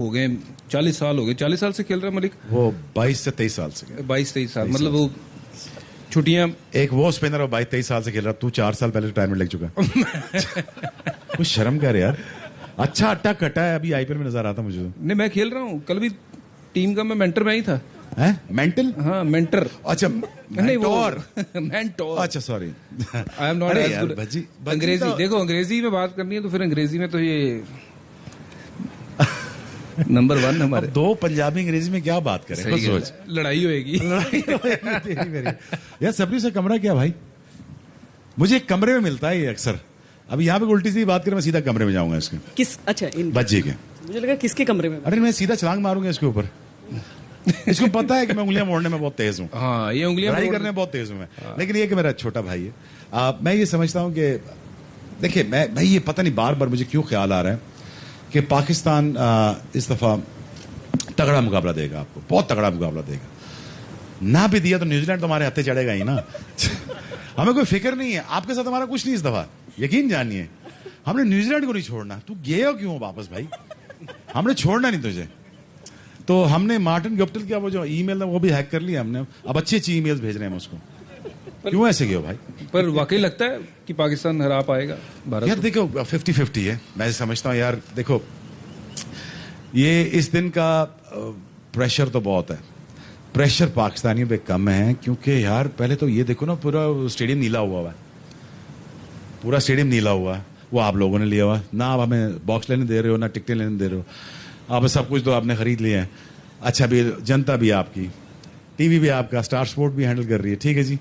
हो गए 40 साल हो गए। 40 साल से खेल रहा है मलिक? वो 22 से 23 साल से। 22-23 साल, मतलब वो छुट्टियां। एक वो स्पिनर 22-23 साल से खेल रहा, तू 4 साल पहले रिटायरमेंट ले चुका। कुछ शर्म कर यार। अच्छा अट्टा कटा है, अभी आईपीएल में नजर आता मुझे। नहीं, मैं खेल रहा हूँ। कल भी टीम का मैं मेंटर में ही था। हैं? मेंटल? हाँ, मेंटर। अच्छा, नहीं वो मेंटोर। अच्छा sorry, I am not as good. अंग्रेजी देखो, अंग्रेजी में बात करनी है तो फिर अंग्रेजी में तो ये नंबर 1 हमारे। दो पंजाबी अंग्रेजी में क्या बात करें? सोच, लड़ाई होएगी। यार सबरी से कमरा क्या भाई? मुझे एक कमरे में मिलता है ये अक्सर। अभी यहाँ पे उल्टी सी बात करें, मैं सीधा कमरे में जाऊंगा इसके। किस? अच्छा, बच्चे के। मुझे लगा किसके कमरे में। अरे मैं सीधा छलांग मारूंगा इसके ऊपर। इसको पता है कि मैं उंगलियां मोड़ने में बहुत तेज हूँ। हाँ, ये उंगलियां करने में बहुत तेज हूँ मैं। लेकिन ये कि मेरा छोटा भाई है। मैं ये समझता हूँ कि देखिए, मैं ये पता नहीं बार बार मुझे क्यों ख्याल आ रहा है कि पाकिस्तान इस दफा तगड़ा मुकाबला देगा आपको, बहुत तगड़ा मुकाबला देगा। ना भी दिया तो न्यूजीलैंड तुम्हारे हत्थे चढ़ेगा ही ना। हमें कोई फिक्र नहीं है, आपके साथ हमारा कुछ नहीं इस दफा, यकीन जानिए। हमने न्यूजीलैंड को नहीं छोड़ना। तू गए हो क्यों वापस भाई? हमने छोड़ना नहीं तुझे। तो हमने मार्टिन गप्टिल का वो जो ईमेल है वो भी हैक कर लिया हमने। अब अच्छी अच्छी ईमेल्स भेज रहे हैं हम उसको। क्यों ऐसे गए हो भाई? पर वाकई लगता है कि पाकिस्तान हरा पाएगा भारत? यार देखो, 50-50 है। मैं समझता हूँ यार, देखो ये इस दिन का प्रेशर तो बहुत है। प्रेशर पाकिस्तानियों पे कम है, क्योंकि यार पहले तो ये देखो ना, पूरा स्टेडियम नीला हुआ है। पूरा स्टेडियम नीला हुआ है। वो आप लोगों ने लिया हुआ ना। आप हमें बॉक्स लेने दे रहे हो ना टिकटें लेने दे रहे हो। आप सब कुछ तो आपने खरीद लिया है। अच्छा, भी जनता भी आपकी, टीवी भी आपका, स्टार स्पोर्ट भी हैंडल कर रही है, ठीक है जी।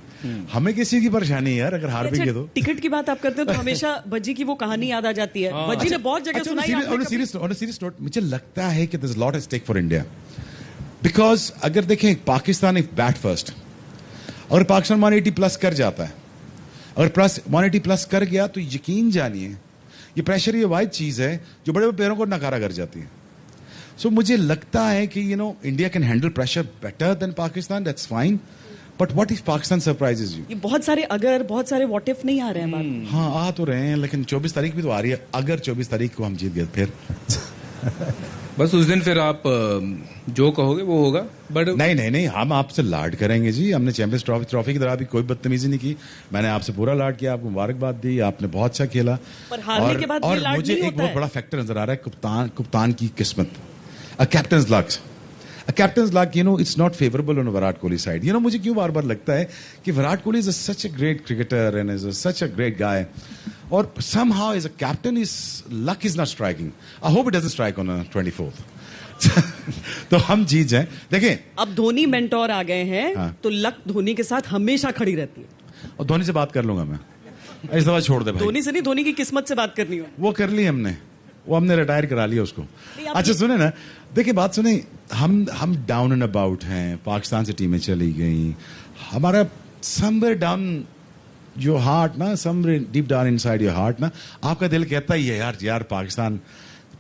हमें किसी की परेशानी है यार, अगर हार भी गए तो। टिकट की बात आप करते हो तो हमेशा भज्जी की वो कहानी याद आ जाती है। भज्जी ने बहुत जगह सुनाई। सीरियस नोट, मुझे लगता है कि there is lot at stake for India. Because अगर देखें, पाकिस्तान इफ बैट फर्स्ट, अगर पाकिस्तान 180 प्लस कर जाता है, अगर प्लस 180 प्लस कर गया तो यकीन जानिए ये प्रेशर, ये वाइड चीज है जो बड़े बड़े प्लेयरों को नकारा कर जाती है। सो मुझे लगता है कि India can handle pressure better than Pakistan, that's fine. But what if Pakistan surprises you? ये बहुत सारे अगर, बहुत सारे व्हाट इफ नहीं आ रहे हैं। हाँ, आ तो रहे हैं, लेकिन 24 तारीख भी तो आ रही है। अगर 24 तारीख को हम जीत गए फिर बस उस दिन फिर आप जो कहोगे वो होगा। बट नहीं, हम आपसे लाड करेंगे जी। हमने चैंपियंस ट्रॉफी की तरह भी कोई बदतमीजी नहीं की। मैंने आपसे पूरा लाड किया, आपको मुबारकबाद दी, आपने बहुत अच्छा खेला। पर हारने के बाद और लाड मुझे नहीं एक होता बहुत बड़ा फैक्टर नजर आ रहा है, कप्तान की किस्मत। A captain's luck. A captain's luck, it's not favorable on Virat Kohli side. मुझे क्यों बार बार लगता है कि Virat Kohli is such a great cricketer and is such a great guy. और somehow as a captain, his luck is not striking. I hope it doesn't strike on 24th. तो हम जीत जाएं। देखें, अब धोनी मेंटोर आ गए हैं। हाँ। तो लक धोनी के साथ हमेशा खड़ी रहती है। और धोनी से बात कर लूंगा मैं। इस दफा छोड़ दे भाई। धोनी से नहीं, धोनी की किस्मत से बात करनी हो। वो कर ली हमने, वो हमने रिटायर करा लिया उसको। अच्छा सुने ना, देखिए बात सुने, हम डाउन एंड अबाउट हैं। पाकिस्तान से टीमें चली गई, हमारा समवेयर डाउन योर हार्ट ना, somewhere deep down inside your heart ना, आपका दिल कहता ही है यार पाकिस्तान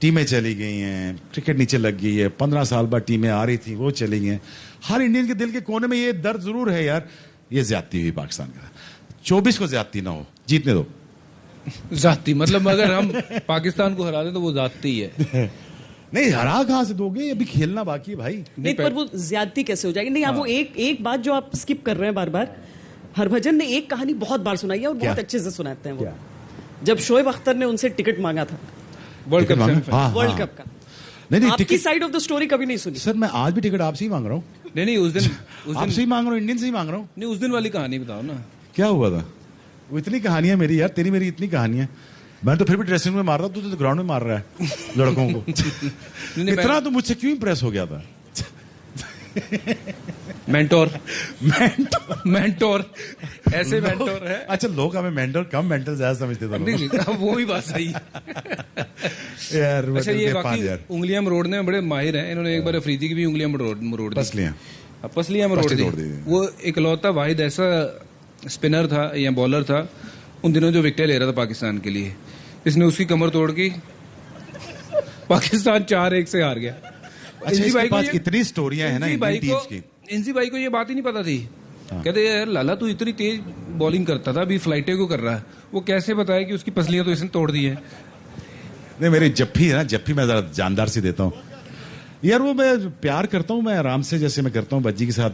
टीमें चली गई हैं, क्रिकेट नीचे लग गई है। 15 साल बाद टीमें आ रही थी, वो चली गई हैं। हर इंडियन के दिल के कोने में ये दर्द जरूर है यार, ये ज्यादती हुई पाकिस्तान का। 24 को ज्यादती ना हो, जीतने दो। जाती मतलब अगर हम पाकिस्तान को हरा दें तो वो जाती है। नहीं, हरा कहां से दोगे? अभी खेलना बाकी है भाई। नहीं, पर वो ज्यादती कैसे हो जाएगी? नहीं, आप वो एक बात जो आप स्किप कर रहे हैं बार बार। हरभजन ने एक कहानी बहुत बार सुनाई है और बहुत अच्छे से सुनाते हैं वो। जब शोएब अख्तर ने उनसे टिकट मांगा था वर्ल्ड कप का। नहीं, आपकी साइड ऑफ द स्टोरी कभी नहीं सुनी। सर, मैं आज भी टिकट आपसे ही मांग रहा हूँ। नहीं, उस दिन आपसे ही मांग रहा हूँ, इंडियन से ही मांग रहा हूँ। नहीं, उस दिन वाली कहानी बताओ ना, क्या हुआ था? वो इतनी कहानियां मेरी यार, तेरी मेरी इतनी कहानियां। मैं तो फिर भी ड्रेसिंग में मार रहा, तू तो ग्राउंड में मार रहा है लड़कों को। इतना तो मुझसे क्यों इंप्रेस हो गया था? मेंटोर ऐसे मेंटोर है। अच्छा, लोग हमें मेंटोर कम, मेंटल ज्यादा समझते थे। नहीं, वो भी बात सही यार। अच्छा, ये बाकी उंगलियां मरोड़ने में बड़े माहिर हैं। इन्होंने एक बार अफरीदी की भी उंगलियां मरोड़ दी, पसलियां मरोड़ दी। वो इकलौता वाहिद ऐसा स्पिनर था या बॉलर था उन दिनों जो विकेट ले रहा था पाकिस्तान के लिए। इसने उसकी कमर तोड़ की, पाकिस्तान 4-1 से हार गया। अच्छा, इसके पास इतनी स्टोरियां हैं ना इंडियन टीम्स की। इंजी भाई को ये बात ही नहीं पता थी। कहते यार लाला तू इतनी तेज बॉलिंग करता था, अभी फ्लाइटे को कर रहा है। वो कैसे बताया कि उसकी पसलियां तो इसने तोड़ दी है। नहीं, मेरी जप्फी है ना, जप्फी मैं जरा जानदार सी देता हूँ। यार वो मैं प्यार करता हूँ मैं आराम से, जैसे मैं करता हूँ बज्जी के साथ,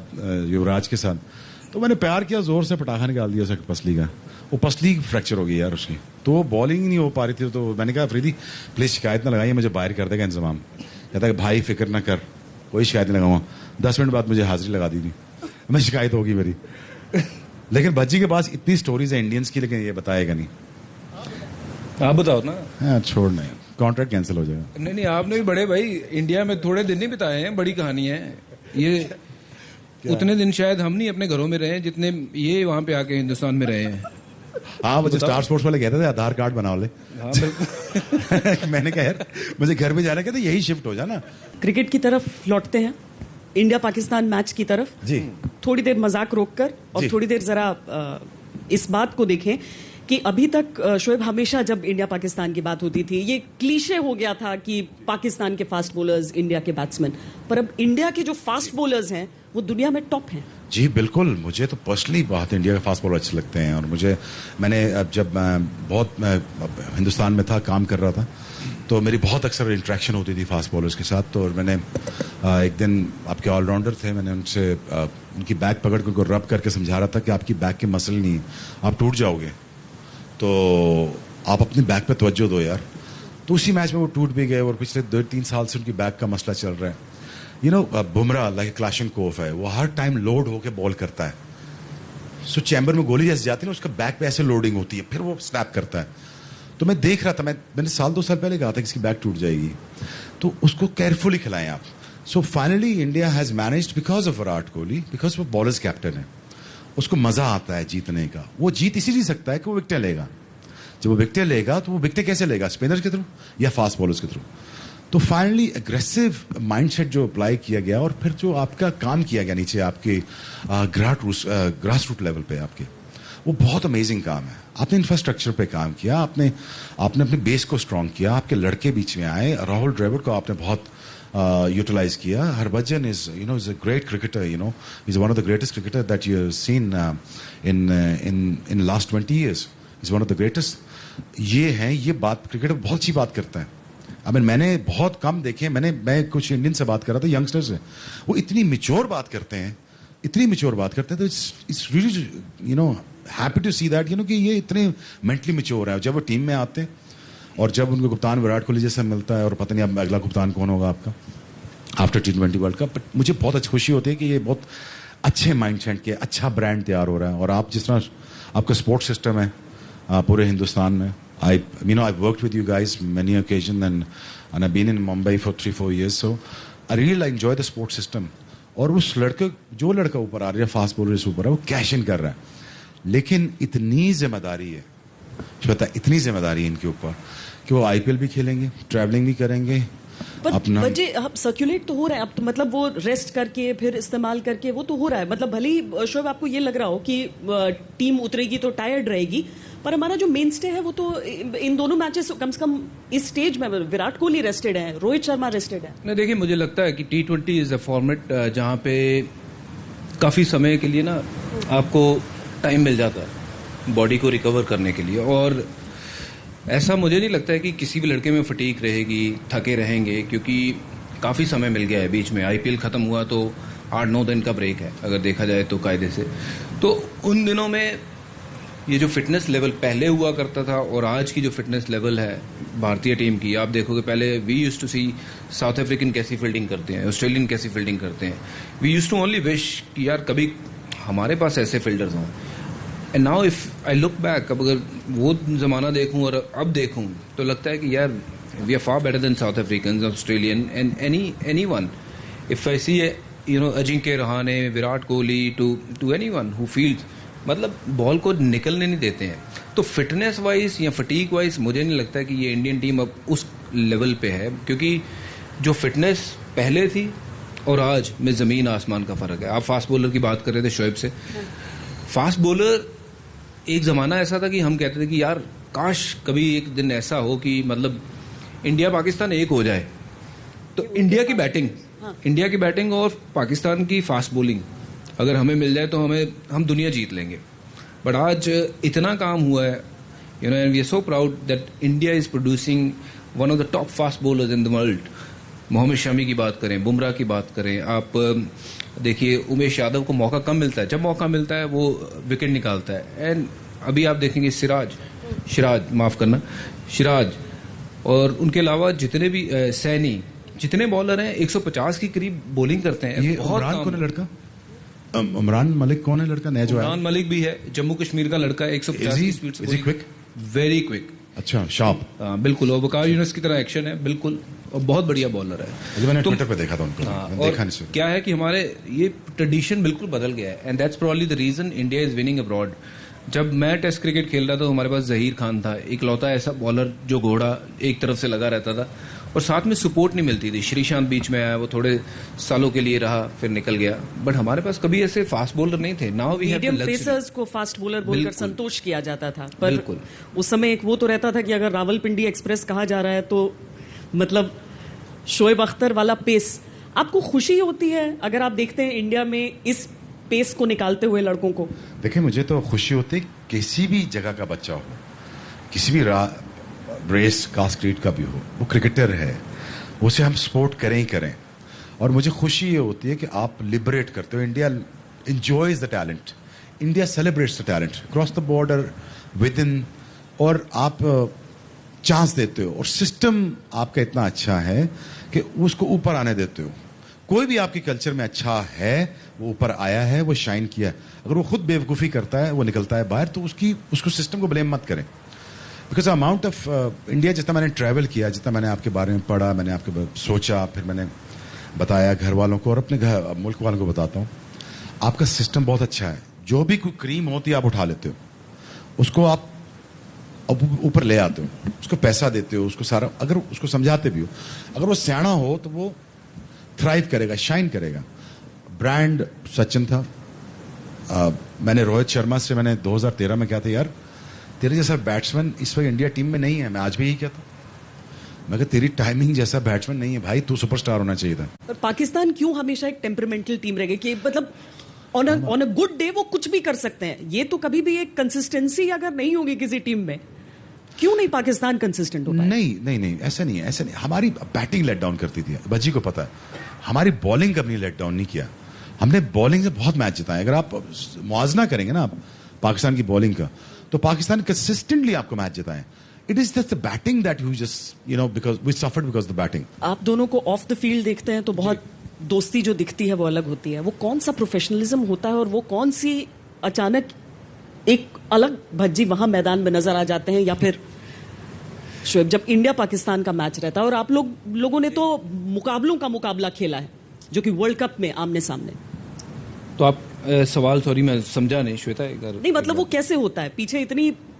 युवराज के साथ, तो मैंने प्यार किया, जोर से पटाखा निकाल दिया उसका पसली का, वो पसली फ्रैक्चर हो गई यार उसकी, तो वो बॉलिंग ही नहीं हो पा रही थी। तो मैंने कहा अफरीदी प्लीज शिकायत ना लगाइए, मुझे बाहर कर देगा इंतजाम। कहता है भाई फिक्र ना कर, कोई शिकायत नहीं लगाऊंगा। 10 मिनट बाद मुझे हाजिरी लगा दी थी, मैं शिकायत होगी मेरी। लेकिन बज्जी के पास इतनी स्टोरीज है इंडियंस की, लेकिन ये बताएगा नहीं। आप बताओ ना। हाँ छोड़, नहीं कॉन्ट्रैक्ट कैंसिल हो जाएगा। नहीं आपने भी बड़े भाई इंडिया में थोड़े दिन नहीं बिताए हैं, बड़ी कहानी है ये। उतने दिन शायद हम नहीं अपने घरों में रहे जितने ये वहां पे आके हिंदुस्तान में रहे हैं। हाँ मुझे स्टार स्पोर्ट्स वाले कहते थे आधार कार्ड बना ले। हाँ, मैंने कहा यार मुझे घर में जाना, कहते यही शिफ्ट हो जाना। क्रिकेट की तरफ लौटते हैं, इंडिया पाकिस्तान मैच की तरफ जी। थोड़ी देर मजाक रोककर और थोड़ी देर जरा इस बात को देखें कि अभी तक शोएब हमेशा जब इंडिया पाकिस्तान की बात होती थी ये क्लीशे हो गया था कि पाकिस्तान के फास्ट बॉलर्स इंडिया के बैट्समैन, पर अब इंडिया के जो फास्ट बॉलर्स हैं वो दुनिया में टॉप हैं। जी बिल्कुल, मुझे तो पर्सनली बहुत इंडिया के फास्ट बॉलर अच्छे लगते हैं। और मैंने जब बहुत हिंदुस्तान में था, काम कर रहा था, तो मेरी बहुत अक्सर इंटरेक्शन होती थी फास्ट बॉलर्स के साथ। तो और मैंने एक दिन, आपके ऑलराउंडर थे, मैंने उनसे उनकी बैक पकड़ कर उनको रब करके समझा रहा था कि आपकी बैक की मसल नहीं, आप टूट जाओगे, तो आप अपनी बैक पे तवज्जो दो यार। तो उसी मैच में वो टूट भी गए और पिछले 2-3 साल से उनकी बैक का मसला चल रहा है। You no Bumrah like Kalashnikov है, वो हर टाइम लोड होके बॉल करता है। सो चैम्बर में गोली जैसे जाती है ना, उसका बैक पे ऐसे लोडिंग होती है, फिर वो स्नैप करता है। तो मैं देख रहा था, मैंने 1-2 साल पहले कहा था कि इसकी बैक टूट जाएगी, तो उसको केयरफुली खिलाएं आप। So finally India has managed because of Virat Kohli, because वो बॉलर्स कैप्टन है, उसको मजा आता है जीतने का। वो जीत इसी सकता है कि वो विकेट लेगा। जब वो विकेट लेगा तो वो विकेट कैसे लेगा, स्पिनर के थ्रू या फास्ट बॉलर्स के थ्रू। तो फाइनली एग्रेसिव माइंडसेट जो अप्लाई किया गया और फिर जो आपका काम किया गया नीचे आपके ग्रास रूट लेवल पे आपके, वो बहुत अमेजिंग काम है। आपने इंफ्रास्ट्रक्चर पे काम किया, आपने अपने बेस को स्ट्रांग किया, आपके लड़के बीच में आए, राहुल द्रविड़ को आपने बहुत यूटिलाइज किया। Harbhajan is a great cricketer, is one of the greatest cricketer that you have seen in last 20 years, is one of the greatest. ये बात क्रिकेटर बहुत अच्छी बात करता है। मैंने बहुत कम देखे, मैं कुछ इंडियन से बात कर रहा था, यंगस्टर्स से, वो इतनी मिच्योर बात करते हैं, तो it's really happy to see that कि ये इतने मेंटली मिच्योर है। जब वो टीम में आते हैं और जब उनको कप्तान विराट कोहली जैसा मिलता है, और पता नहीं अब अगला कप्तान कौन होगा आपका after T20 world cup, but मुझे बहुत अच्छी खुशी होती है कि ये बहुत अच्छे माइंडसेट के अच्छा ब्रांड तैयार हो रहा है। और आप जिस तरह आपका स्पोर्ट्स सिस्टम है पूरे हिंदुस्तान में, I've worked with you guys many occasions and I've been in Mumbai for 3-4 years, so I really enjoy the sports system. और उस जो लड़का ऊपर आ रहा है, फास्ट बॉलर ऊपर है, वो कैश इन कर रहा है, लेकिन इतनी जिम्मेदारी है, इतनी जिम्मेदारी है इनके ऊपर कि वो IPL भी खेलेंगे, ट्रैवलिंग भी करेंगे अपना। बच्चे अब सर्कुलेट तो हो रहा है, अब तो मतलब वो रेस्ट करके फिर इस्तेमाल करके वो तो हो रहा है। मतलब भले ही शोएब आपको ये लग रहा हो कि टीम उतरेगी तो टायर्ड रहेगी, पर हमारा जो मेन स्टे है वो तो इन दोनों मैचेस कम से कम इस स्टेज में विराट कोहली रेस्टेड है, रोहित शर्मा रेस्टेड है। नहीं देखिए, मुझे लगता है कि T20 इज अ फॉर्मेट जहां पे काफी समय के लिए ना आपको टाइम मिल जाता है बॉडी को रिकवर करने के लिए। और ऐसा मुझे नहीं लगता है कि किसी भी लड़के में फटीक रहेगी, थके रहेंगे, क्योंकि काफी समय मिल गया है। बीच में IPL खत्म हुआ तो 8-9 दिन का ब्रेक है अगर देखा जाए तो कायदे से। तो उन दिनों में ये जो फिटनेस लेवल पहले हुआ करता था और आज की जो फिटनेस लेवल है भारतीय टीम की, आप देखोगे पहले we used to see South African कैसी फील्डिंग करते हैं, ऑस्ट्रेलियन कैसी फील्डिंग करते हैं। We used to only wish कि यार कभी हमारे पास ऐसे फील्डर्स हों। And now if I look back, अब अगर वो जमाना देखूं और अब देखूं तो लगता है कि यार we are far better than South African, Australian and anyone. If I see Ajinkya Rahane, Virat Kohli, to anyone who fields, मतलब बॉल को निकलने नहीं देते हैं। तो फिटनेस वाइज या फटीक वाइज मुझे नहीं लगता कि ये इंडियन टीम अब उस लेवल पे है, क्योंकि जो फिटनेस पहले थी और आज में ज़मीन आसमान का फ़र्क है। आप फास्ट बॉलर की बात कर रहे थे शोएब से, फास्ट बॉलर एक ज़माना ऐसा था कि हम कहते थे कि यार काश कभी एक दिन ऐसा हो कि मतलब इंडिया पाकिस्तान एक हो जाए, तो इंडिया की बैटिंग और पाकिस्तान की फास्ट बॉलिंग अगर हमें मिल जाए तो हम दुनिया जीत लेंगे। बट आज इतना काम हुआ है, and we are so proud that India is producing one of the top fast bowlers in the world. Mohammed Shami की बात करें, बुमराह की बात करें, आप देखिए उमेश यादव को मौका कम मिलता है, जब मौका मिलता है वो विकेट निकालता है। एंड अभी आप देखेंगे सिराज और उनके अलावा जितने भी सैनी, जितने बॉलर हैं 150 की करीब बॉलिंग करते हैं। ये उमरान कौन है लड़का? उमरान मलिक कौन है लड़का नया जो है? उमरान मलिक भी है, जम्मू कश्मीर का लड़का है, 150 की स्पीड से। क्विक? Very quick. अच्छा, शार्प। बिल्कुल, और वकार यूनुस की तरह एक्शन है, बिल्कुल, और बहुत बढ़िया बॉलर है। मैंने ट्विटर पे देखा था उनको। देखा नहीं। क्या है कि हमारे ये ट्रेडिशन बिल्कुल बदल गया है, and that's probably the reason India is winning abroad. जब मैं टेस्ट क्रिकेट खेल रहा था, हमारे पास जहीर खान था, इकलौता ऐसा बॉलर जो घोड़ा एक तरफ से लगा रहता था, और साथ में सपोर्ट नहीं मिलती थी। श्रीशांत बीच में आया, वो थोड़े सालों के लिए रहा, फिर निकल गया, बट हमारे पास कभी ऐसे फास्ट बॉलर नहीं थे। Now we have medium pacers को फास्ट बॉलर बोलकर संतोष किया जाता था, पर उस समय एक वो तो रहता था कि अगर रावलपिंडी एक्सप्रेस कहा जा रहा है तो मतलब शोएब अख्तर वाला पेस। आपको खुशी होती है अगर आप देखते हैं इंडिया में इस पेस को निकालते हुए लड़कों को? देखिए, मुझे तो खुशी होती है किसी भी जगह का बच्चा हो, किसी भी रेस कास्ट क्रीड का भी हो, वो क्रिकेटर है, उसे हम सपोर्ट करें ही करें। और मुझे खुशी ये होती है कि आप लिबरेट करते हो। India enjoys the talent, India celebrates the talent cross the border, with in, और आप चांस देते हो, और सिस्टम आपका इतना अच्छा है कि उसको ऊपर आने देते हो। कोई भी आपके कल्चर में अच्छा है, वो ऊपर आया है, वो शाइन किया है। अगर वो खुद बेवकूफ़ी करता है, वो निकलता है बाहर, तो उसको सिस्टम को ब्लेम मत करें। बिकॉज अमाउंट ऑफ इंडिया, जितना मैंने ट्रैवल किया, जितना मैंने आपके बारे में पढ़ा, मैंने आपके बारे में सोचा, फिर मैंने बताया घर वालों को और अपने मुल्क वालों को बताता हूँ, आपका सिस्टम बहुत अच्छा है। जो भी कोई क्रीम होती है आप उठा लेते हो, उसको आप ऊपर ले आते हो, उसको पैसा देते हो, उसको सारा, अगर उसको समझाते भी हो, अगर वो सियाना हो तो वो थ्राइव करेगा, शाइन करेगा। ब्रांड सचिन था। मैंने रोहित शर्मा से मैंने 2013 में क्या था, यार तेरे जैसा बैट्समैन इस वक्त इंडिया टीम में नहीं है। मैं आज भी यही कहता हूँ, मैं कहता तेरी टाइमिंग जैसा बैट्समैन नहीं है भाई, तू सुपरस्टार होना चाहिए था। पर पाकिस्तान क्यों हमेशा एक टेम्परामेंटल टीम रह गई कि मतलब ऑन अ गुड डे वो कुछ भी कर सकते हैं? ये तो कभी भी एक कंसिस्टेंसी अगर नहीं होगी किसी टीम में, क्यों नहीं पाकिस्तान कंसिस्टेंट होता है? नहीं, ऐसा नहीं है, ऐसा नहीं। हमारी बैटिंग लेट डाउन करती थी, भज्जी को पता है। हमारी बॉलिंग कभी लेट डाउन नहीं किया। हमने बॉलिंग से बहुत मैच जिताए। अगर आप मुआवजा करेंगे ना आप पाकिस्तान की बॉलिंग का, तो पाकिस्तान कंसिस्टेंटली आपको मैच जिताए। It is just the batting that you just because we suffered because the batting. आप दोनों को ऑफ द फील्ड देखते हैं तो बहुत दोस्ती जो दिखती है वो अलग होती है। वो कौन सा प्रोफेशनलिज्म होता है और वो कौन सी अचानक एक अलग भज्जी वहां मैदान में नजर आ जाते हैं? या फिर शोएब, जब इंडिया पाकिस्तान का मैच रहता है और आप लोगों ने तो मुकाबलों का मुकाबला खेला है, जो कि वर्ल्ड कप में आमने सामने, तो आप सवाल, सॉरी मैं समझा नहीं श्वेता। नहीं मतलब वो कैसे होता है? पीछे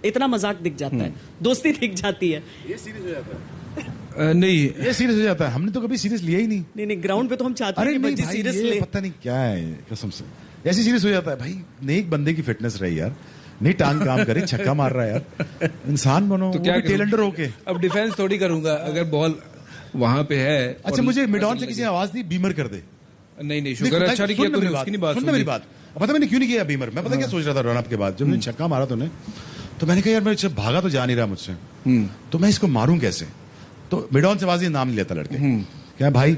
इतना मजाक दिख जाता है, दोस्ती दिख जाती है, ये सीरियस हो जाता है। नहीं, ये सीरियस हो जाता है। हमने तो कभी सीरियस लिया ही नहीं। नहीं, ग्राउंड पे तो हम चाहते हैं कि बच्चे सीरियस ले। पता नहीं क्या है, कसम से ऐसे सीरियस हो जाता है भाई। नेक बंदे की फिटनेस रही यार, नहीं टांग काम करे, छक्का मार रहा है यार, इंसान बनो। तो क्या टेलेंटर होके अब डिफेंस थोड़ी करूंगा अगर बॉल वहां पे है। अच्छा, मुझे मिडॉन से किसी ने आवाज दी, बीमर कर दे। नहीं, शुक्र अच्छा नहीं किया तूने, उसकी नहीं बात सुन। मेरी बात पता मैंने क्यों नहीं किया बीमर? मैं पता क्या सोच रहा था रन अप के बाद, जब मैंने छक्का मारा तूने, तो मैंने कहा यार मेरे भागा तो जा नहीं रहा मुझसे, तो मैं इसको मारूं कैसे? तो मिडॉन से आवाज नाम नहीं लेता लड़के, क्या भाई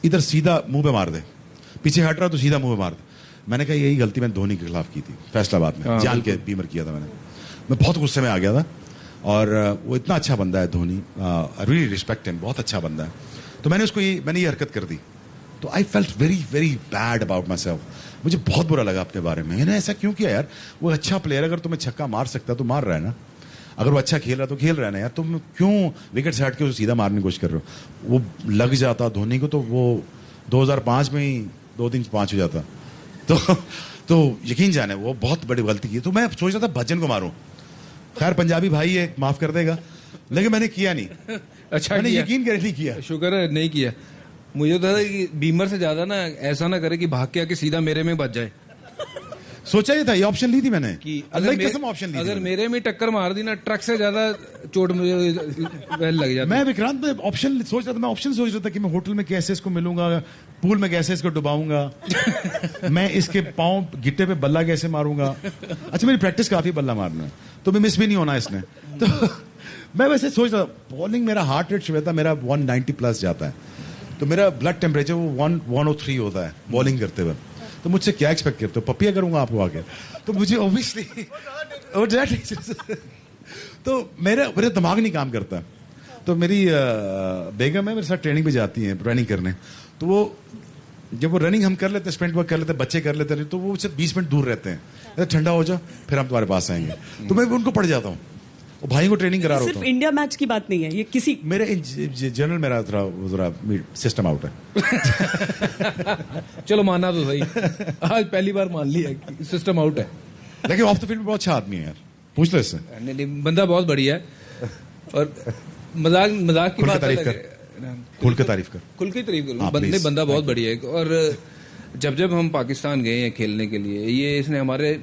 इधर सीधा मुंह पे मार दे, पीछे हट रहा तो सीधा मुंह पे मार दे। मैंने कहा यही गलती मैंने धोनी के खिलाफ की थी फैसलाबाद में, जान के बीमर किया था मैंने। मैं बहुत गुस्से में आ गया था, और वो इतना अच्छा बंदा है Dhoni, I really respect him, बहुत अच्छा बंदा है। तो मैंने ये हरकत कर दी, तो I felt very very bad about my self. मुझे बहुत बुरा लगा अपने बारे में, मैंने ऐसा क्यों किया यार? वो अच्छा प्लेयर, अगर तुम्हें छक्का मार सकता तो मार रहा है ना, अगर वो अच्छा खेल रहा तो खेल रहा है ना यार, तुम क्यों विकेट से हट के उसे सीधा मारने की कोशिश कर रहे हो? वो लग जाता धोनी को तो वो 2005 में ही 2-3-5 हो जाता। तो यकीन जाने वो बहुत बड़ी गलती की। तो मैं सोच रहा था भजन को मारूं, खैर पंजाबी भाई है माफ कर देगा, लेकिन मैंने किया नहीं। अच्छा, मैंने यकीन कर नहीं किया, शुक्र है नहीं किया। मुझे तो था कि बीमर से ज्यादा ना ऐसा ना करे कि भाग के आके सीधा मेरे में बच जाए। सोचा ही था, ये ऑप्शन ली थी मैंने कि अल्लाह की कसम ऑप्शन ली थी। अगर मेरे में टक्कर मार दी ना, ट्रक से ज्यादा चोट मुझे लग जाती। मैं विक्रांत में ऑप्शन सोच रहा था, मैं ऑप्शन सोच रहा था कि मैं होटल में कैसे इसको मिलूंगा, पूल में कैसे इसको डुबाऊंगा, मैं इसके पांव गिट्टे पे बल्ला कैसे मारूंगा। अच्छा, मेरी प्रैक्टिस काफी बल्ला मारना है, तो मैं मिस भी नहीं होना इसने। तो मैं वैसे सोच रहा, बॉलिंग मेरा हार्ट रेट श्वेता मेरा 190 प्लस जाता है, तो मेरा ब्लड टेम्परेचर वो 103 होता है बॉलिंग करते हुए। तो मुझसे क्या एक्सपेक्ट करते हो, पपिया करूंगा आपको आके? तो मुझे ऑब्वियसली तो मेरा दिमाग नहीं काम करता। तो मेरी बेगम है, मेरे साथ ट्रेनिंग पे जाती है रनिंग करने। तो वो जब वो रनिंग हम कर लेते हैं, स्प्रिंट वर्क कर लेते हैं, बच्चे कर लेते हैं, तो वो सिर्फ 20 मिनट दूर रहते हैं, ठंडा हो जाओ फिर हम तुम्हारे पास आएंगे। तो मैं उनको पढ़ जाता हूँ, भाई को ट्रेनिंग करा रहा हूँ। सिर्फ इंडिया मैच की बात नहीं है ये, किसी मेरे जनरल मेरा थोड़ा सिस्टम आउट है। चलो माना तो सही, आज पहली बार मान लिया कि सिस्टम आउट है। लेकिन ऑफ द फील्ड में बहुत अच्छा आदमी है यार, पूछ लो इससे। नहीं, बंदा बहुत बढ़िया है। और मजाक की बात अलग है, खुल के तारीफ कर, खुल की तारीफ कर। बंदा बहुत बढ़िया है। और जब हम पाकिस्तान गए हैं खेलने के लिए, ये इसने हमारे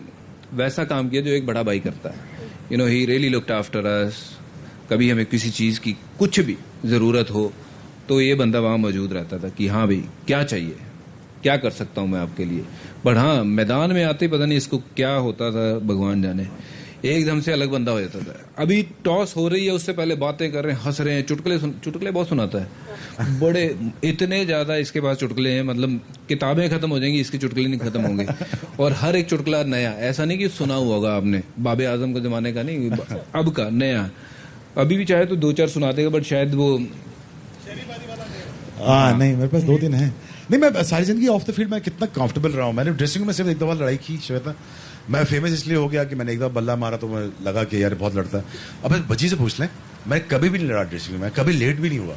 वैसा काम किया जो एक बड़ा भाई करता है। You no, he really looked after us. कभी हमें किसी चीज की कुछ भी जरूरत हो तो ये बंदा वहां मौजूद रहता था कि हाँ भाई क्या चाहिए, क्या कर सकता हूं मैं आपके लिए। बट हाँ, मैदान में आते ही पता नहीं इसको क्या होता था, भगवान जाने, एकदम से अलग बंदा हो जाता था। अभी टॉस हो रही है, उससे पहले बातें कर रहे हैं, हंस रहे हैं, चुटकुले बहुत सुनाता है। बड़े इतने ज्यादा इसके पास चुटकुले हैं, मतलब किताबें खत्म हो जाएंगी, इसके चुटकुले नहीं खत्म होंगे। और हर एक चुटकुला नया, ऐसा नहीं कि सुना हुआ होगा आपने, बाबे आजम के जमाने का नहीं, अब का नया। अभी भी चाहे तो 2-4 सुना देगा, बट शायद वो नहीं, मेरे पास 2-3 है। नहीं, मैं सारी जिंदगी ऑफ द फील्ड में कितना कंफर्टेबल रहा हूँ। मैंने ड्रेसिंग में सिर्फ एक दफा लड़ाई की श्वेता। मैं फेमस इसलिए हो गया कि मैंने एक दफा बल्ला मारा तो मैं लगा कि यार बहुत लड़ता है। अब भज्जी से पूछ लें, मैं कभी भी नहीं लड़ा ड्रेसिंग में, मैं कभी लेट भी नहीं हुआ।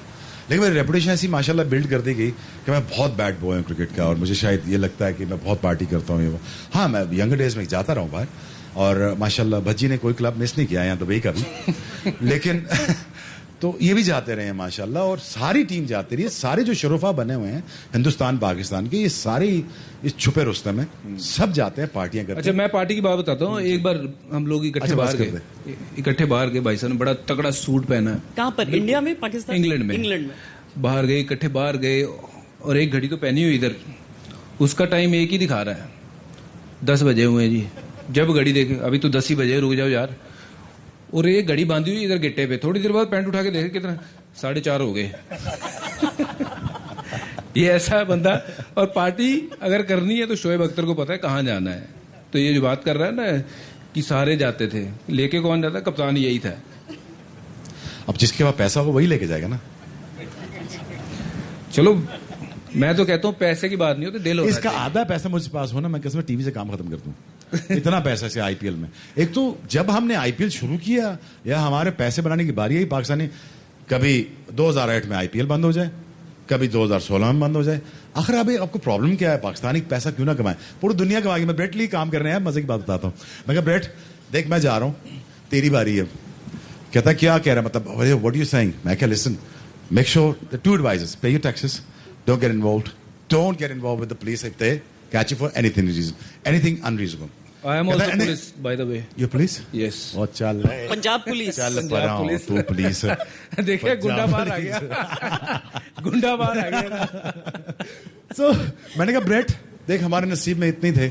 लेकिन मेरी रेपुटेशन ऐसी माशाल्लाह बिल्ड कर दी गई कि मैं बहुत बैड बॉय हूँ क्रिकेट का, और मुझे शायद ये लगता है कि मैं बहुत पार्टी करता हूँ। हाँ, मैं यंगर डेज में जाता रहा हूँ बाहर, और माशाल्लाह भज्जी ने कोई क्लब मिस नहीं किया यहाँ दुबई का भी। लेकिन तो ये भी जाते रहे हैं माशाल्लाह, और सारी टीम जाती रही है। सारे जो शरोफा बने हुए हैं हिंदुस्तान पाकिस्तान के, ये सारे इस छुपे रुस्तम में सब जाते हैं, पार्टियां करते हैं। अच्छा, मैं पार्टी की बात बताता हूँ। एक बार हम लोग इकट्ठे बाहर गए, भाई साहब ने बड़ा तगड़ा सूट पहना है। कहाँ पर, इंडिया में, पाकिस्तान? इंग्लैंड में बाहर गए, इकट्ठे बाहर गए, और एक घड़ी तो पहनी हुई इधर, उसका टाइम एक ही दिखा रहा है, 10 बजे हुए जी। जब घड़ी देखे, अभी तो 10 ही बजे, रुक जाओ यार। और ये घड़ी बांधी हुई इधर गिट्टे पे, थोड़ी देर बाद पैंट उठा के देखे कितना, 4:30 हो गए। ये ऐसा है बंदा। और पार्टी अगर करनी है तो शोएब अख्तर को पता है कहाँ जाना है। तो ये जो बात कर रहा है ना कि सारे जाते थे, लेके कौन जाता, कप्तान यही था। अब जिसके पास पैसा हो वही लेके जाएगा ना। चलो, मैं तो कहता हूँ पैसे की बात नहीं होती, दिल होता है। इसका आधा पैसा मुझे पास हो ना, मैं कसम टीवी से काम खत्म कर दूं। इतना पैसा से आईपीएल में। एक तो जब हमने आईपीएल शुरू किया, या हमारे पैसे बनाने की बारी आई, पाकिस्तानी कभी 2008 में आईपीएल बंद हो जाए, कभी 2016 में बंद हो जाए। आखिर अभी आपको प्रॉब्लम क्या है? पाकिस्तानी पैसा क्यों ना कमाए, पूरी दुनिया कमाएगी। मैं ब्रेट लिए काम कर रहे हैं, मजे की बात बताता हूँ। मैं कहा ब्रेट देख, मैं जा रहा हूँ, तेरी बारी है। कहता क्या कह रहा है, मतलब व्हाट यू सेइंग? मैं क्या, listen, make sure the 2 advices, पे your taxes, don't get involved with the police if they catch you for anything unreasonable. I am also police, by the way. You police? Yes. Oh, चल Punjab police. चल परा हूँ, तू police है। देखिए, गुंडा बाहर आ गया। गुंडा बाहर आ गया। So मैंने कहा ब्रेट देख, हमारे नसीब में इतने थे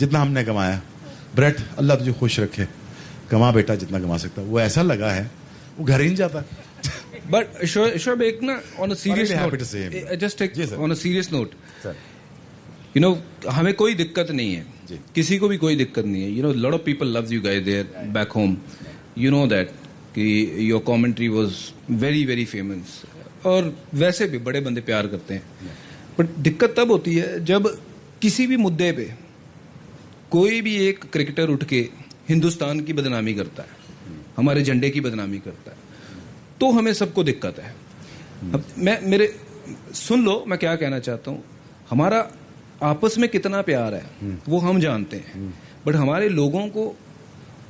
जितना हमने कमाया। ब्रेट अल्लाह तुझे खुश रखे, कमा बेटा जितना कमा सकता। वो ऐसा लगा है वो घर ही नहीं जाता। बट शोएब, एक ना on a serious note, just on a serious note, you know, हमें कोई दिक्कत नहीं है, किसी को भी कोई दिक्कत नहीं है। You know, lot of people loves you guys there back home, you know that, कि your commentary was very very famous, और वैसे भी बड़े बंदे प्यार करते हैं। बट दिक्कत तब होती है जब किसी भी मुद्दे पे कोई भी एक क्रिकेटर उठ के हिंदुस्तान की बदनामी करता है, हमारे झंडे की बदनामी करता है, तो हमें सबको दिक्कत है। अब मेरे सुन लो, मैं क्या कहना चाहता हूँ। हमारा आपस में कितना प्यार है वो हम जानते हैं, बट हमारे लोगों को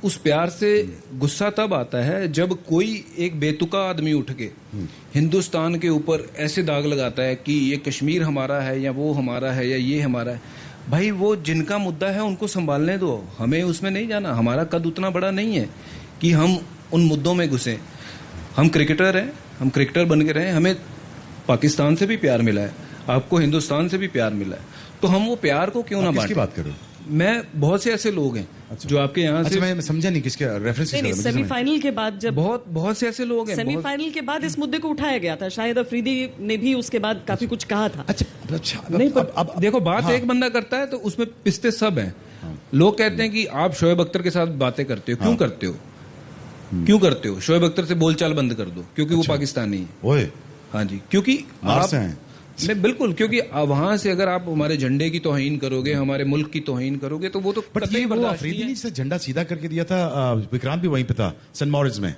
उस प्यार से गुस्सा तब आता है जब कोई एक बेतुका आदमी उठ के हिंदुस्तान के ऊपर ऐसे दाग लगाता है कि ये कश्मीर हमारा है, या वो हमारा है, या ये हमारा है। भाई, वो जिनका मुद्दा है उनको संभालने दो, हमें उसमें नहीं जाना। हमारा कद उतना बड़ा नहीं है कि हम उन मुद्दों में घुसें। हम क्रिकेटर हैं, हम क्रिकेटर बन के रहे, हमें पाकिस्तान से भी प्यार मिला है, आपको हिंदुस्तान से भी प्यार मिला है, तो हम वो प्यार को क्यों ना बांटें? किसकी बात कर रहे हो? मैं बहुत से ऐसे लोग हैं जो आपके यहाँ से मैं समझा नहीं किसके रेफरेंस सेमीफाइनल के बाद जब बहुत से ऐसे लोग हैं सेमीफाइनल के बाद इस मुद्दे को उठाया गया था, शायद अफरीदी ने भी उसके बाद काफी कुछ कहा था। अच्छा नहीं, पर अब देखो बात एक बंदा करता है तो उसमें पिसते सब हैं। लोग कहते हैं कि आप शोएब अख्तर के साथ बातें करते हो, क्यों करते हो, क्यों करते हो? शोएब अख्तर से बोलचाल बंद कर दो क्योंकि वो पाकिस्तानी है। हाँ जी, क्योंकि नहीं, बिल्कुल, क्योंकि वहां से अगर आप हमारे झंडे की तौहीन करोगे, हमारे मुल्क की तौहीन करोगे, तो वो तो अफरीदी ने से झंडा सीधा करके दिया था। विक्रांत भी वहीं पे था सेंट मॉरिस में,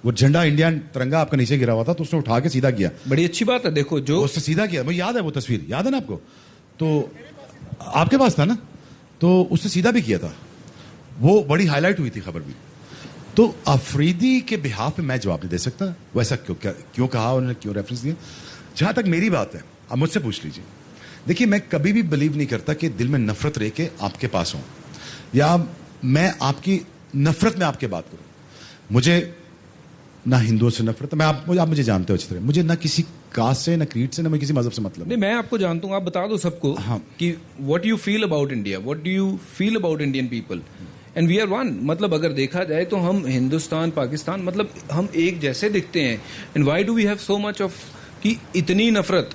वो झंडा इंडियन तिरंगा आपका नीचे गिरा हुआ था तो उसने उठा के सीधा किया। बड़ी अच्छी बात है। देखो जो उसने सीधा किया, मुझे याद है वो तस्वीर, याद है ना आपको? तो आपके पास था ना, तो उसने सीधा भी किया था, वो बड़ी हाईलाइट हुई थी खबर भी। तो अफरीदी के बिहाफ पे मैं जवाब नहीं दे सकता, वैसा क्यों कहा उन्होंने, क्यों रेफरेंस दिया। जहां तक मेरी बात है, आप मुझसे पूछ लीजिए। देखिए, मैं कभी भी बिलीव नहीं करता कि दिल में नफरत रह के आपके पास हूं या मैं आपकी नफरत में आपके बात करूं। मुझे ना हिंदुओं से नफरत है, आप मुझे जानते हो अच्छी तरह, मुझे ना किसी कास्ट से, ना क्रीड से, ना मैं किसी मजहब से मतलब नहीं। मैं आपको जानता हूं, आप बता दो सबको कि what you feel about India, what do you feel about Indian people, and we are one. मतलब अगर देखा जाए तो हम हिंदुस्तान पाकिस्तान, मतलब हम एक जैसे दिखते हैं। And why do we have so much of कि इतनी नफरत?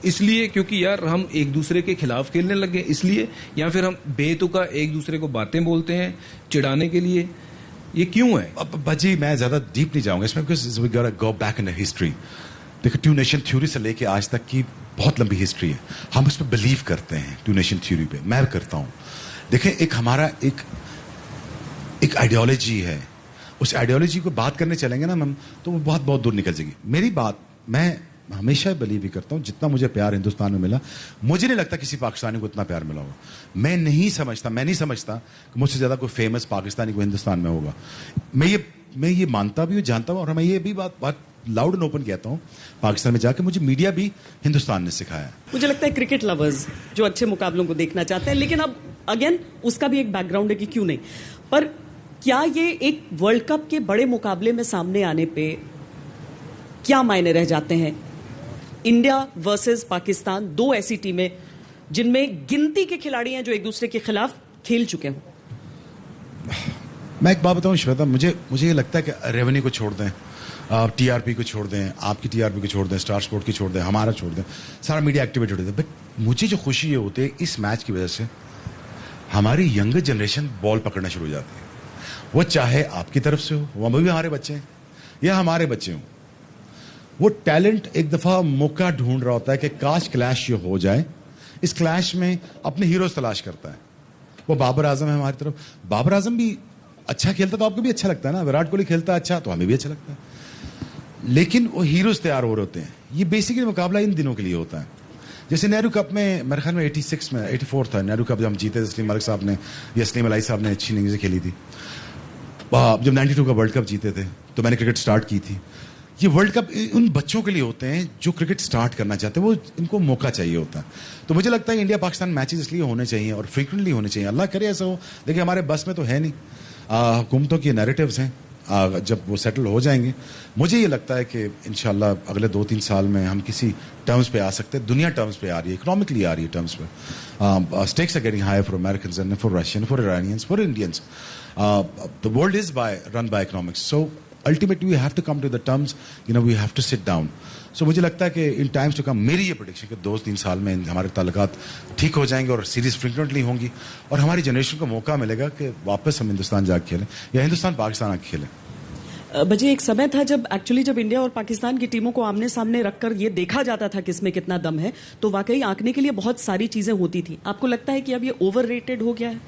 इसलिए क्योंकि यार हम एक दूसरे के खिलाफ खेलने लगे, इसलिए, या फिर हम बेतुका एक दूसरे को बातें बोलते हैं चिढ़ाने के लिए? ये क्यों है? बाजी, मैं ज्यादा डीप नहीं जाऊंगा इसमें, because we got to go back in the history. देखो, टू नेशन थ्योरी से लेके आज तक की बहुत लंबी हिस्ट्री है, हम उस पर बिलीव करते हैं, टू नेशन थ्योरी पे मैं करता हूं। देखें, एक हमारा एक आइडियोलॉजी है, उस आइडियोलॉजी को बात करने चलेंगे ना हम, तो वो बहुत दूर निकल जाएगी। मेरी बात, मैं हमेशा बिलीव ही करता हूं, जितना मुझे प्यार हिंदुस्तान में मिला, मुझे नहीं लगता किसी पाकिस्तानी को इतना प्यार मिला होगा। मैं नहीं समझता कि मुझसे ज्यादा कोई फेमस पाकिस्तानी को हिंदुस्तान में होगा। मैं ये मानता भी हूं, जानता हूं, और मैं ये भी बात लाउड एंड ओपन कहता हूं, पाकिस्तान में जाकर मुझे मीडिया भी हिंदुस्तान ने सिखाया। मुझे लगता है क्रिकेट लवर्स जो अच्छे मुकाबलों को देखना चाहते हैं, लेकिन अब अगेन उसका भी एक बैकग्राउंड है कि क्यों नहीं। पर क्या ये एक वर्ल्ड कप के बड़े मुकाबले में सामने आने पे क्या मायने रह जाते हैं? इंडिया वर्सेस पाकिस्तान, दो ऐसी टीमें जिनमें गिनती के खिलाड़ी हैं जो एक दूसरे के खिलाफ खेल चुके हों। मैं एक बात बताऊं श्वेता, मुझे ये लगता है कि रेवेन्यू को छोड़ दें, टीआरपी को छोड़ दें, आपकी टीआरपी को छोड़ दें, स्टार स्पोर्ट की छोड़ दें, हमारा छोड़ दें, सारा मीडिया एक्टिविटी छोड़ दें, बट मुझे जो खुशी ये होती है इस मैच की वजह से हमारी यंगर जनरेशन बॉल पकड़ना शुरू हो जाती है। वो चाहे आपकी तरफ से हो, वो भी हमारे बच्चे हैं, या हमारे बच्चे हों, वो टैलेंट एक दफा मौका ढूंढ रहा होता है कि काश क्लैश ये हो जाए। इस क्लैश में अपने हीरोज तलाश करता है। वो बाबर आजम है हमारी तरफ, बाबर आजम भी अच्छा खेलता तो आपको भी अच्छा लगता है ना, विराट कोहली खेलता अच्छा तो हमें भी अच्छा लगता है, लेकिन वो हीरोज तैयार हो रहे होते हैं। ये बेसिकली मुकाबला इन दिनों के लिए होता है। जैसे नेहरू कप में, मेरे ख्याल में 86 में 84 था नेहरू कप, जब हम जीते, तस्लीम मलिक साहब ने या सलीम अलाई साहब ने अच्छी इनिंग्स खेली थी। जब 92 का वर्ल्ड कप जीते थे तो मैंने क्रिकेट स्टार्ट की थी। ये वर्ल्ड कप उन बच्चों के लिए होते हैं जो क्रिकेट स्टार्ट करना चाहते हैं, वो इनको मौका चाहिए होता है। तो मुझे लगता है इंडिया पाकिस्तान मैचेस इसलिए होने चाहिए और फ्रीक्वेंटली होने चाहिए, अल्लाह करे ऐसा हो। देखिए, हमारे बस में तो है नहीं, हुकूमतों की नैरेटिव्स हैं, जब वो सेटल हो जाएंगे मुझे ये लगता है कि इंशाल्लाह अगले 2-3 साल में हम किसी टर्म्स पे आ सकते हैं। दुनिया टर्म्स पे आ रही है, इकोनॉमिकली आ रही है टर्म्स पे। Stakes are getting higher for Americans and for Russian, for Iranians, for Indians. The world is run by economics, so ultimately we have to come to the terms, we have to sit down. So मुझे लगता है कि in times to come, मेरी ये prediction कि 2-3 साल में हमारे ताल्लुकात ठीक हो जाएंगे और सीरीज फ्रीक्वेंटली होंगी और हमारी जनरेशन को मौका मिलेगा कि वापस हम हिंदुस्तान जाके खेलें या हिंदुस्तान पाकिस्तान आके खेलें। बजी, एक समय था जब इंडिया और पाकिस्तान की टीमों को आमने सामने रखकर ये देखा जाता था कि इसमें कितना दम है, तो वाकई आंकने के लिए बहुत सारी चीजें होती थी। आपको लगता है कि अब ये ओवररेटेड हो गया है?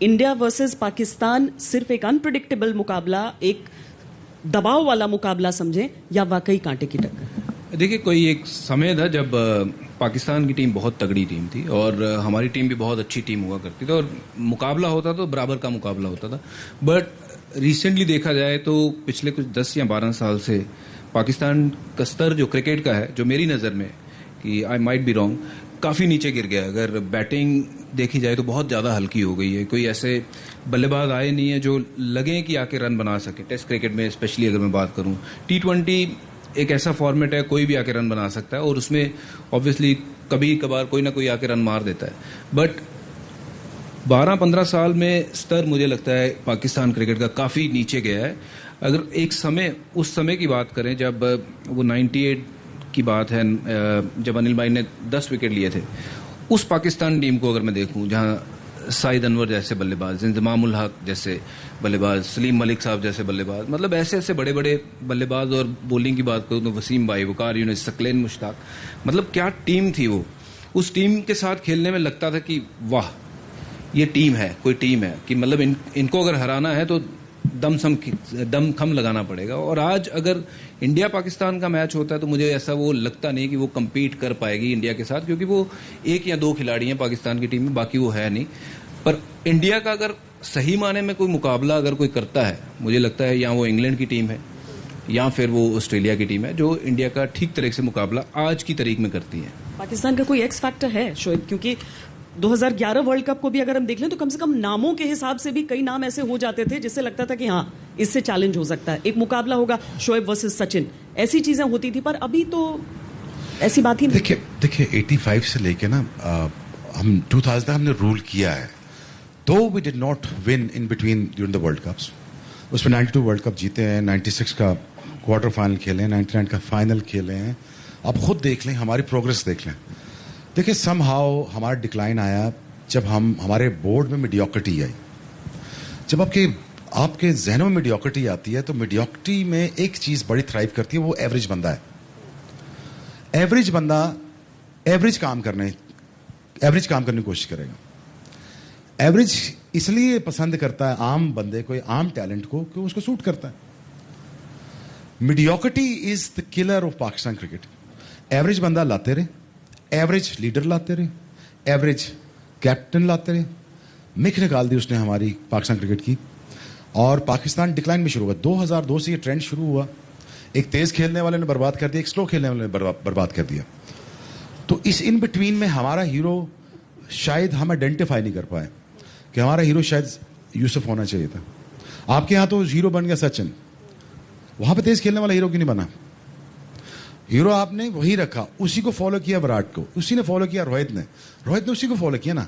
इंडिया वर्सेस पाकिस्तान सिर्फ एक अनप्रिडिक्टेबल मुकाबला, एक दबाव वाला मुकाबला समझें, या वाकई कांटे की टक्कर? देखिए, कोई एक समय था जब पाकिस्तान की टीम बहुत तगड़ी टीम थी और हमारी टीम भी बहुत अच्छी टीम हुआ करती थी और मुकाबला होता तो बराबर का मुकाबला होता था। बट रिसेंटली देखा जाए तो पिछले कुछ 10 या 12 साल से पाकिस्तान का स्तर जो क्रिकेट का है, जो मेरी नज़र में, कि आई माइट बी रॉन्ग, काफ़ी नीचे गिर गया। अगर बैटिंग देखी जाए तो बहुत ज़्यादा हल्की हो गई है। कोई ऐसे बल्लेबाज आए नहीं है जो लगे कि आके रन बना सके। टेस्ट क्रिकेट में स्पेशली अगर मैं बात करूं, T20 एक ऐसा फॉर्मेट है, कोई भी आके रन बना सकता है और उसमें ऑब्वियसली कभी कभार कोई ना कोई आके रन मार देता है। बट 12-15 साल में स्तर मुझे लगता है पाकिस्तान क्रिकेट का काफ़ी नीचे गया है। अगर एक समय, उस समय की बात करें जब वो 98 की बात है, जब अनिल भाई ने 10 विकेट लिए थे, उस पाकिस्तान टीम को अगर मैं देखूं जहां साइद अनवर जैसे बल्लेबाज, इंजमामुल हक जैसे बल्लेबाज, सलीम मलिक साहब जैसे बल्लेबाज, मतलब ऐसे ऐसे बड़े बड़े बल्लेबाज, और बॉलिंग की बात करूं तो वसीम भाई, वकार यूनिस, सकलेन मुश्ताक, मतलब क्या टीम थी वो। उस टीम के साथ खेलने में लगता था कि वाह ये टीम है, कोई टीम है, कि मतलब इनको अगर हराना है तो दम खम लगाना पड़ेगा। और आज अगर इंडिया पाकिस्तान का मैच होता है तो मुझे ऐसा वो लगता नहीं कि वो कम्पीट कर पाएगी इंडिया के साथ, क्योंकि वो 1 या 2 खिलाड़ी हैं पाकिस्तान की टीम में, बाकी वो है नहीं। पर इंडिया का अगर सही माने में कोई मुकाबला अगर कोई करता है, मुझे लगता है या वो इंग्लैंड की टीम है या फिर वो ऑस्ट्रेलिया की टीम है, जो इंडिया का ठीक तरह से मुकाबला आज की तारीख में करती है। पाकिस्तान का कोई एक्स फैक्टर है शोएब? क्योंकि 2011 वर्ल्ड कप को भी अगर हम देख लें तो कम से कम नामों के हिसाब से भी कई नाम ऐसे हो जाते थे जिससे लगता था कि हाँ इससे चैलेंज हो सकता है, एक मुकाबला होगा शोएब वर्सेस सचिन, ऐसी चीजें होती थी। पर अभी तो ऐसी बात ही नहीं। देखिए 85 से लेके ना हम 2000 तक हमने रूल किया है, तो we did not win in between during the world cups. उसमें 92 वर्ल्ड कप जीते हैं, 96 का क्वार्टर फाइनल खेले हैं, 99 का फाइनल खेले हैं। आप खुद देख लें, हमारी प्रोग्रेस देख लें। देखिए समहाउ हमारा डिक्लाइन आया जब हमारे बोर्ड में मीडियोक्रिटी आई। जब आपके जहनों में मीडियोक्रिटी आती है तो मीडियोक्रिटी में एक चीज बड़ी थ्राइव करती है, वो एवरेज बंदा है। एवरेज बंदा एवरेज काम करने की कोशिश करेगा। एवरेज इसलिए पसंद करता है आम बंदे को, आम टैलेंट को, कि उसको सूट करता है। Mediocrity is the killer of Pakistan cricket. Average बंदा लाते रहे, एवरेज लीडर लाते रहे, एवरेज कैप्टन लाते रहे, मिख निकाल दी उसने हमारी पाकिस्तान क्रिकेट की, और पाकिस्तान डिक्लाइन में शुरू हुआ। 2002 से ये ट्रेंड शुरू हुआ। एक तेज खेलने वाले ने बर्बाद कर दिया, एक स्लो खेलने वाले ने बर्बाद कर दिया। तो इस इन बिटवीन में हमारा हीरो शायद हम आइडेंटिफाई नहीं कर पाए कि हमारा हीरो शायद यूसुफ होना चाहिए था। आपके यहां तो हीरो बन गया सचिन, वहां पे तेज खेलने वाला हीरो क्यों नहीं बना? हीरो आपने वही रखा, उसी को फॉलो किया विराट को, उसी ने फॉलो किया रोहित ने उसी को फॉलो किया ना।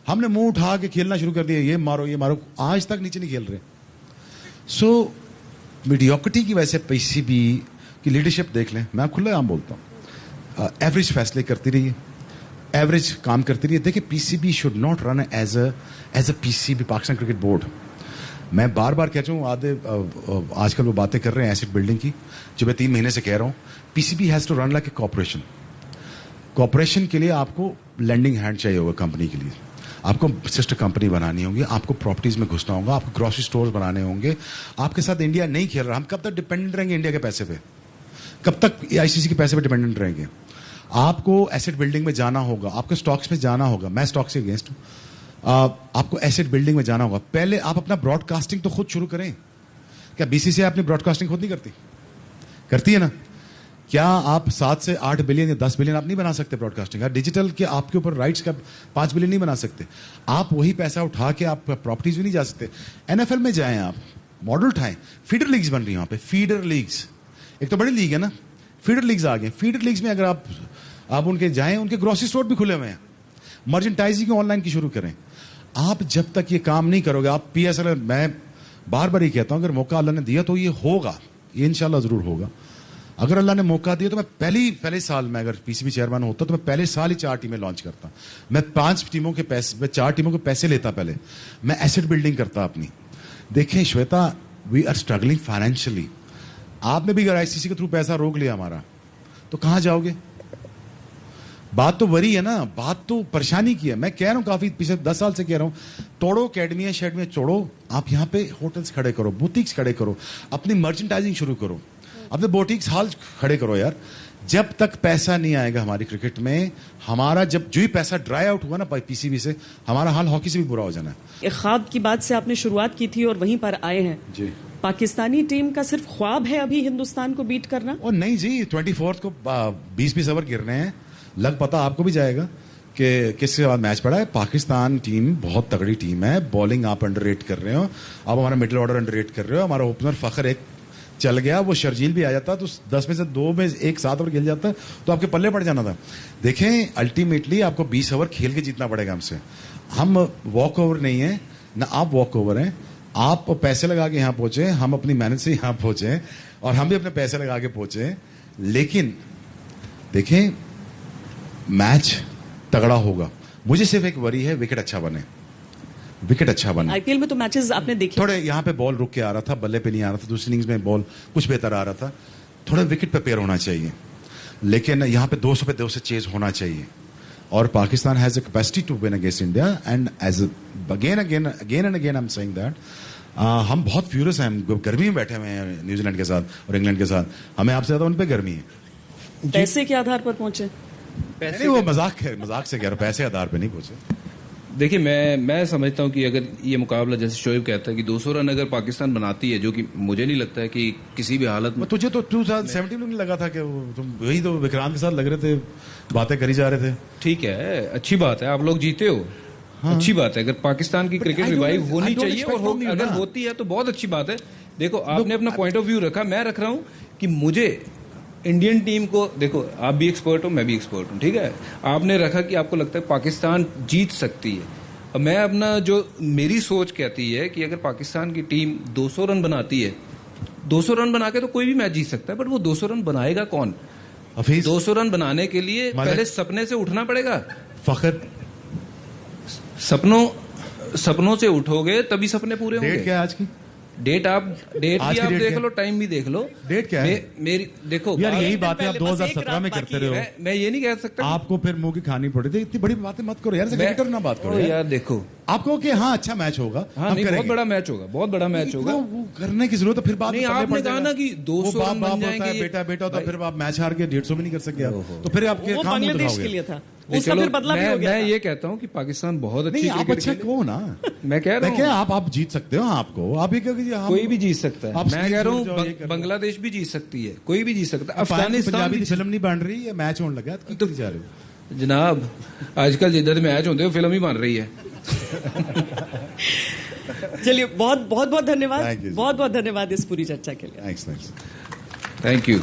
हमने मुंह उठा के खेलना शुरू कर दिया, ये मारो, आज तक नीचे नहीं खेल रहे। सो मीडियोक्रिटी की वजह से पीसीबी की लीडरशिप देख लें, मैं खुला आम बोलता हूं, एवरेज फैसले करती रही है, एवरेज काम करती रही है। देखिए PCB should not run as a PCB, Pakistan cricket board. मैं बार बार कहता हूँ, आजकल वो बातें कर रहे हैं एसेट बिल्डिंग की, जो मैं 3 महीने से कह रहा हूँ। PCB has to run like a corporation. Corporation के लिए आपको लैंडिंग हैंड चाहिए होगा कंपनी के लिए, आपको सिस्टर कंपनी बनानी होगी, आपको प्रॉपर्टीज में घुसना होगा, आपको ग्रोसरी स्टोर्स बनाने होंगे। आपके साथ इंडिया नहीं खेल रहा, हम कब तक डिपेंडेंट रहेंगे इंडिया के पैसे पे? कब तक आईसीसी के पैसे पे डिपेंडेंट रहेंगे? आपको एसेट बिल्डिंग में जाना होगा, आपको स्टॉक्स में जाना होगा। मैं स्टॉक्स के अगेंस्ट हूं। आपको एसेट बिल्डिंग में जाना होगा। पहले आप अपना ब्रॉडकास्टिंग तो खुद शुरू करें। क्या बीसीसीआई अपनी ब्रॉडकास्टिंग खुद नहीं करती है ना? क्या आप 7 से 8 बिलियन या 10 बिलियन आप नहीं बना सकते ब्रॉडकास्टिंग? डिजिटल के आपके ऊपर राइट्स का 5 बिलियन नहीं बना सकते। आप वही पैसा उठा के आप प्रॉपर्टीज भी नहीं जा सकते। एनएफएल में जाएं, आप मॉडल उठाएं, फीडर लीग्स बन रही है वहां पे, फीडर लीग्स। एक तो बड़ी लीग है ना, फीडर लीग्स आ गए। फीडर लीग्स में अगर आप उनके जाएं, उनके ग्रोसरी स्टोर भी खुले हुए हैं। मर्चेंटाइजिंग ऑनलाइन की शुरू करें। आप जब तक ये काम नहीं करोगे, आप पीएसएल, मैं बार बार ही कहता हूं, अगर मौका अल्लाह ने दिया तो ये होगा, ये इंशाल्लाह जरूर होगा। अगर अल्लाह ने मौका दिया तो मैं पहले साल में अगर पीसीबी चेयरमैन होता तो मैं पहले साल ही 4 टीमें लॉन्च करता। मैं 4 टीमों के पैसे लेता। पहले मैं एसेट बिल्डिंग करता अपनी। देखें Shweta, we are struggling financially. आपने भी अगर आईसीसी के थ्रू पैसा रोक लिया हमारा, तो कहां जाओगे? बात तो वरी है ना, बात तो परेशानी की है। मैं कह रहा हूं, काफी पिछले 10 साल से कह रहा हूं, तोड़ो अकेडमियां शेडमियां तोड़ो, आप यहां पे होटल्स खड़े करो, बुटीक्स खड़े करो, अपनी मर्चेंटाइजिंग शुरू करो, अपने बुटीक्स हाल खड़े करो यार। जब तक पैसा नहीं आएगा हमारी क्रिकेट में, हमारा जो ही पैसा ड्राई आउट हुआ ना पीसीबी से, हमारा हाल हॉकी से भी बुरा हो जाना है। एक ख्वाब की बात से आपने शुरुआत की थी और वहीं पर आए हैं जी। पाकिस्तानी टीम का सिर्फ ख्वाब है अभी हिंदुस्तान को बीट करना? और नहीं जी, 24 को 20 ओवर गिरने हैं। लग पता आपको भी जाएगा कि किसके बाद मैच पड़ा है। पाकिस्तान टीम बहुत तगड़ी टीम है। बॉलिंग आप अंडररेट कर रहे हो, आप हमारा मिडिल ऑर्डर अंडररेट कर रहे हो। हमारा ओपनर फखर एक चल गया, वो शर्जील भी आ जाता तो 10 में से 2 में 1 7 ओवर खेल जाता तो आपके पल्ले पड़ जाना था। देखें, अल्टीमेटली आपको 20 ओवर खेल के जीतना पड़ेगा हमसे। हम वॉक ओवर नहीं है ना, आप वॉक ओवर हैं। आप पैसे लगा के यहां पहुंचे, हम अपनी मेहनत से यहां पहुंचे और हम भी अपने पैसे लगा के पहुंचे। लेकिन देखें, मैच तगड़ा होगा। मुझे सिर्फ एक वरी है, विकेट अच्छा बने, विकेट अच्छा बने। आईपीएल में तो मैचेस आपने देखे, थोड़े यहाँ पे बॉल रुक के आ रहा था, बल्ले पे नहीं आ रहा था, दूसरी इनिंग्स में बॉल कुछ बेहतर आ रहा था, थोड़ा विकेट पे पेयर होना चाहिए। लेकिन यहाँ पे 200 पे 200 चेज होना चाहिए। और Pakistan has a capacity to win against India and as again and again I am saying that हम बहुत फ्यूरियस हैं, हम गर्मी में बैठे हुए हैं न्यूजीलैंड के साथ और इंग्लैंड के साथ, हमें आपसे ज्यादा उन पे गर्मी है। पैसे के आधार पर पहुंचे? नहीं, वो मजाक से कह रहा, पैसे आधार पे नहीं पहुंचे। देखिए, मैं समझता हूं कि अगर ये मुकाबला, जैसे शोएब कहता है कि 200 रन अगर पाकिस्तान बनाती है, जो कि मुझे नहीं लगता है कि किसी भी हालत में। तुझे तो 2017 में नहीं लगा था कि तुम वही तो विक्रांत के साथ लग रहे थे, बातें करी जा रहे थे। ठीक है, अच्छी बात है, आप लोग जीते हो। हाँ। अच्छी बात है, अगर पाकिस्तान की क्रिकेट रिवाइव होनी चाहिए और अगर होती है तो बहुत अच्छी बात है। देखो, आपने अपना पॉइंट ऑफ व्यू रखा, मैं रख रहा हूं कि मुझे इंडियन टीम को, देखो आप भी एक्सपर्ट हो, मैं भी एक्सपर्ट हूं, ठीक है। आपने रखा कि आपको लगता है पाकिस्तान जीत सकती है, और मैं अपना जो मेरी सोच कहती है कि अगर पाकिस्तान की टीम 200 रन बनाती है, 200 रन बना के तो कोई भी मैच जीत सकता है, बट वो 200 रन बनाएगा कौन? 200 रन बनाने के लिए पहले सपने से उठना पड़ेगा। फखर, सपनों से उठोगे तभी सपने पूरे होंगे। डेट क्या है आज की? डेट भी आप देख लो, टाइम भी देख लो। डेट क्या है? मेरी देखो यार, यही बातें आप 2017 में करते रहे हो। मैं ये नहीं कह सकता आपको फिर मुंह की खानी पड़ी थी। इतनी बड़ी बातें मत करो यार, क्रिकेटर ना बात करो यार। देखो, आपको कि हाँ अच्छा मैच होगा, हाँ, नहीं, बहुत बड़ा मैच होगा, बहुत बड़ा मैच होगा, वो करने की जरूरत है। फिर बात नहीं, आपने कहा ना कि 200 रन बन जाएंगे, बेटा होता, फिर आप मैच हार के 150 भी नहीं कर सके, तो फिर आपके वो बांग्लादेश के लिए था, उसका फिर बदला भी हो गया। मैं ये कहता हूँ कि पाकिस्तान बहुत अच्छी आप अच्छा कहो ना, मैं कह रहा हूँ आप जीत सकते हो। आपको आप ये कोई भी जीत सकता है, मैं कह रहा हूँ बांग्लादेश भी जीत सकती है, कोई भी जीत सकता है। अफगानिस्तान की फिल्म नहीं बन रही है, मैच होने लगा तो जा रहे हो जनाब। आजकल जिधर मैच होते हो फिल्म ही बन रही है। चलिए, बहुत बहुत धन्यवाद, बहुत बहुत धन्यवाद इस पूरी चर्चा के लिए। Thank you.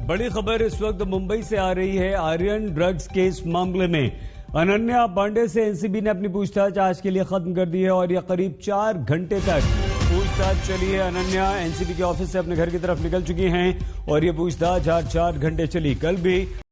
बड़ी खबर इस वक्त मुंबई से आ रही है। आर्यन ड्रग्स केस मामले में अनन्या पांडे से एनसीबी ने अपनी पूछताछ आज के लिए खत्म कर दी है और यह करीब 4 घंटे तक पूछताछ चली है। अनन्या एनसीबी के ऑफिस से अपने घर की तरफ निकल चुकी हैं और यह पूछताछ आज 4 घंटे चली। कल भी